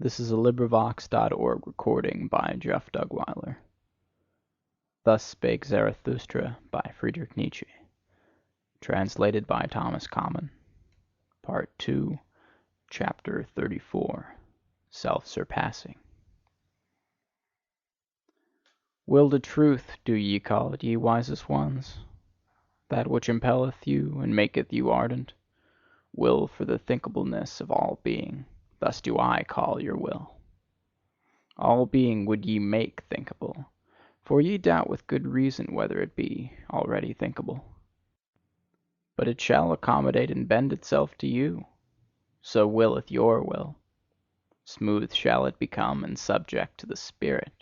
This is a LibriVox.org recording by Jeff Dugweiler. Thus Spake Zarathustra by Friedrich Nietzsche. Translated by Thomas Common. Part 2, Chapter 34, Self-Surpassing. Will to truth do ye call it, ye wisest ones? That which impelleth you and maketh you ardent? Will for the thinkableness of all being, thus do I call your will. All being would ye make thinkable, for ye doubt with good reason whether it be already thinkable. But it shall accommodate and bend itself to you, so willeth your will. Smooth shall it become and subject to the spirit,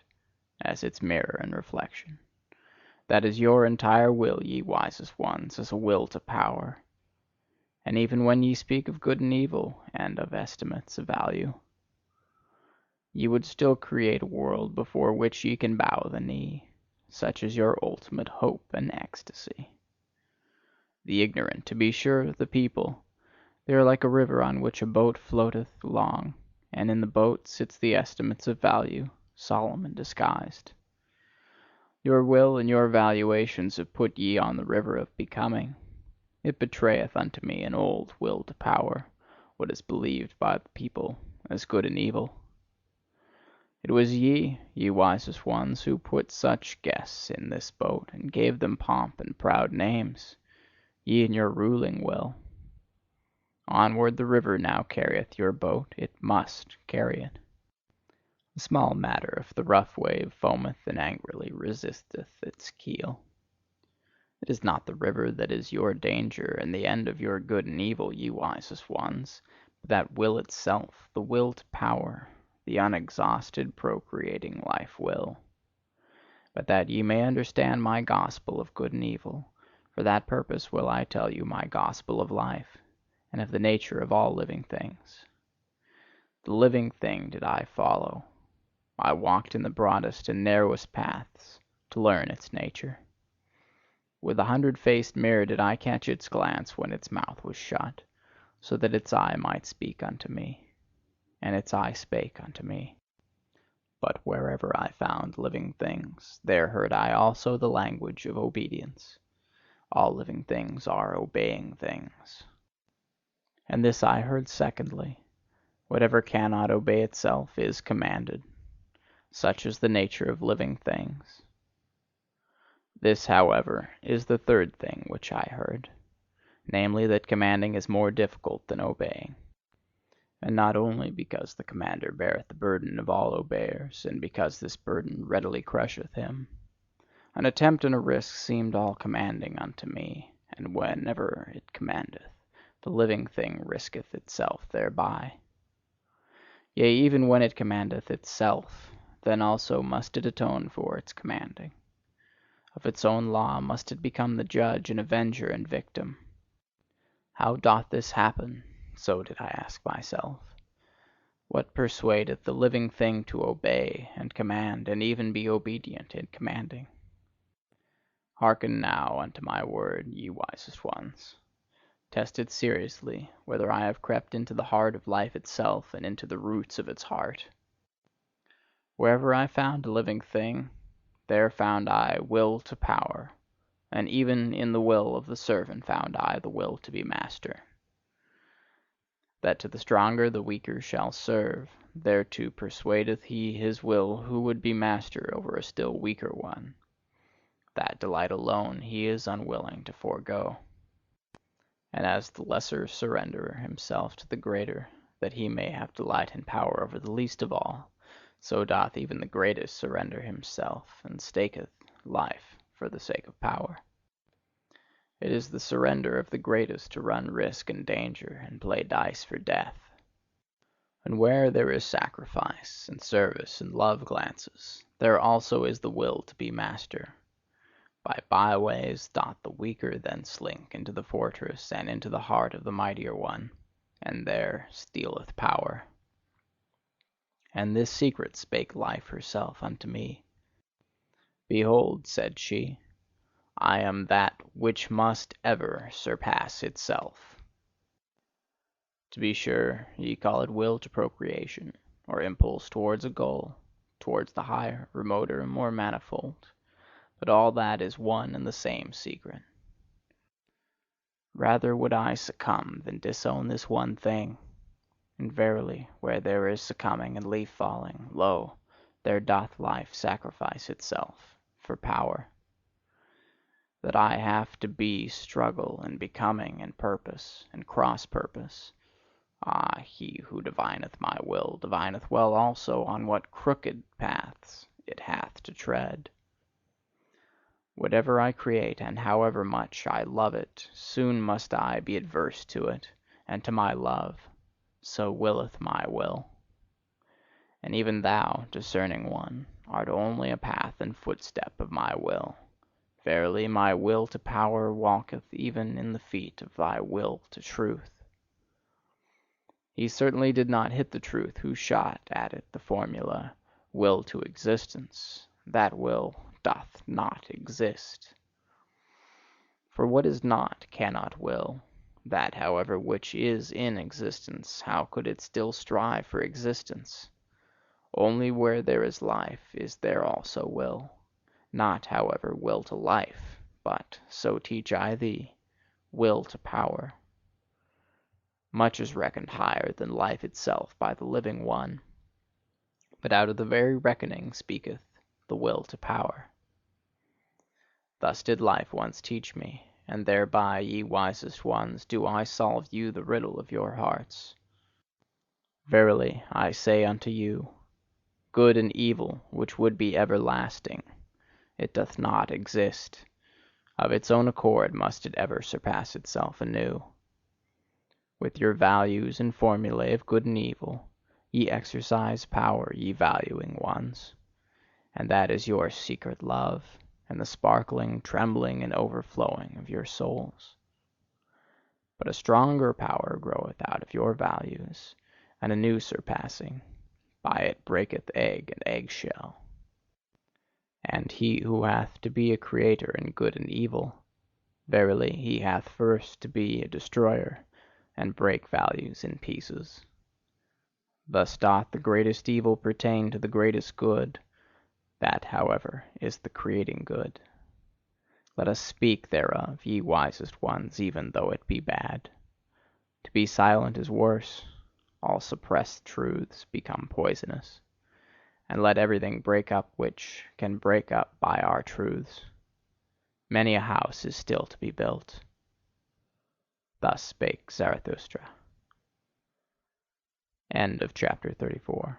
as its mirror and reflection. That is your entire will, ye wisest ones, as a will to power. And even when ye speak of good and evil, and of estimates of value, ye would still create a world before which ye can bow the knee, such is your ultimate hope and ecstasy. The ignorant, to be sure, the people, they are like a river on which a boat floateth along, and in the boat sits the estimates of value, solemn and disguised. Your will and your valuations have put ye on the river of becoming. It betrayeth unto me an old will to power, what is believed by the people as good and evil. It was ye, ye wisest ones, who put such guests in this boat, and gave them pomp and proud names, ye and your ruling will. Onward the river now carrieth your boat, it must carry it. A small matter if the rough wave foameth and angrily resisteth its keel. It is not the river that is your danger and the end of your good and evil, ye wisest ones, but that will itself, the will to power, the unexhausted procreating life will. But that ye may understand my gospel of good and evil, for that purpose will I tell you my gospel of life, and of the nature of all living things. The living thing did I follow. I walked in the broadest and narrowest paths to learn its nature. With a 100-faced mirror did I catch its glance when its mouth was shut, so that its eye might speak unto me. And its eye spake unto me. But wherever I found living things, there heard I also the language of obedience. All living things are obeying things. And this I heard secondly: whatever cannot obey itself is commanded. Such is the nature of living things. This, however, is the third thing which I heard, namely, that commanding is more difficult than obeying. And not only because the commander beareth the burden of all obeyers, and because this burden readily crusheth him. An attempt and a risk seemed all commanding unto me, and whenever it commandeth, the living thing risketh itself thereby. Yea, even when it commandeth itself, then also must it atone for its commanding. Of its own law must it become the judge and avenger and victim. How doth this happen? So did I ask myself. What persuadeth the living thing to obey and command, and even be obedient in commanding? Hearken now unto my word, ye wisest ones. Test it seriously, whether I have crept into the heart of life itself, and into the roots of its heart. Wherever I found a living thing, there found I will to power, and even in the will of the servant found I the will to be master. That to the stronger the weaker shall serve, thereto persuadeth he his will who would be master over a still weaker one. That delight alone he is unwilling to forego. And as the lesser surrendereth himself to the greater, that he may have delight and power over the least of all, so doth even the greatest surrender himself, and staketh life for the sake of power. It is the surrender of the greatest to run risk and danger, and play dice for death. And where there is sacrifice, and service, and love glances, there also is the will to be master. By byways doth the weaker then slink into the fortress and into the heart of the mightier one, and there stealeth power. And this secret spake Life herself unto me. Behold, said she, I am that which must ever surpass itself. To be sure, ye call it will to procreation, or impulse towards a goal, towards the higher, remoter, more manifold. But all that is one and the same secret. Rather would I succumb than disown this one thing. And verily, where there is succumbing and leaf falling, lo, there doth life sacrifice itself for power. That I have to be, struggle, and becoming, and purpose, and cross purpose. Ah, he who divineth my will divineth well also on what crooked paths it hath to tread. Whatever I create, and however much I love it, soon must I be adverse to it, and to my love. So willeth my will. And even thou, discerning one, art only a path and footstep of my will. Verily, my will to power walketh even in the feet of thy will to truth. He certainly did not hit the truth who shot at it the formula, will to existence. That will doth not exist. For what is not cannot will. That, however, which is in existence, how could it still strive for existence? Only where there is life is there also will. Not, however, will to life, but, so teach I thee, will to power. Much is reckoned higher than life itself by the living one. But out of the very reckoning speaketh the will to power. Thus did life once teach me, and thereby, ye wisest ones, do I solve you the riddle of your hearts. Verily, I say unto you, good and evil, which would be everlasting, it doth not exist. Of its own accord must it ever surpass itself anew. With your values and formulae of good and evil, ye exercise power, ye valuing ones. And that is your secret love, and the sparkling, trembling, and overflowing of your souls. But a stronger power groweth out of your values, and a new surpassing. By it breaketh egg and eggshell. And he who hath to be a creator in good and evil, verily he hath first to be a destroyer, and break values in pieces. Thus doth the greatest evil pertain to the greatest good. That, however, is the creating good. Let us speak thereof, ye wisest ones, even though it be bad. To be silent is worse. All suppressed truths become poisonous. And let everything break up which can break up by our truths. Many a house is still to be built. Thus spake Zarathustra. End of chapter 34.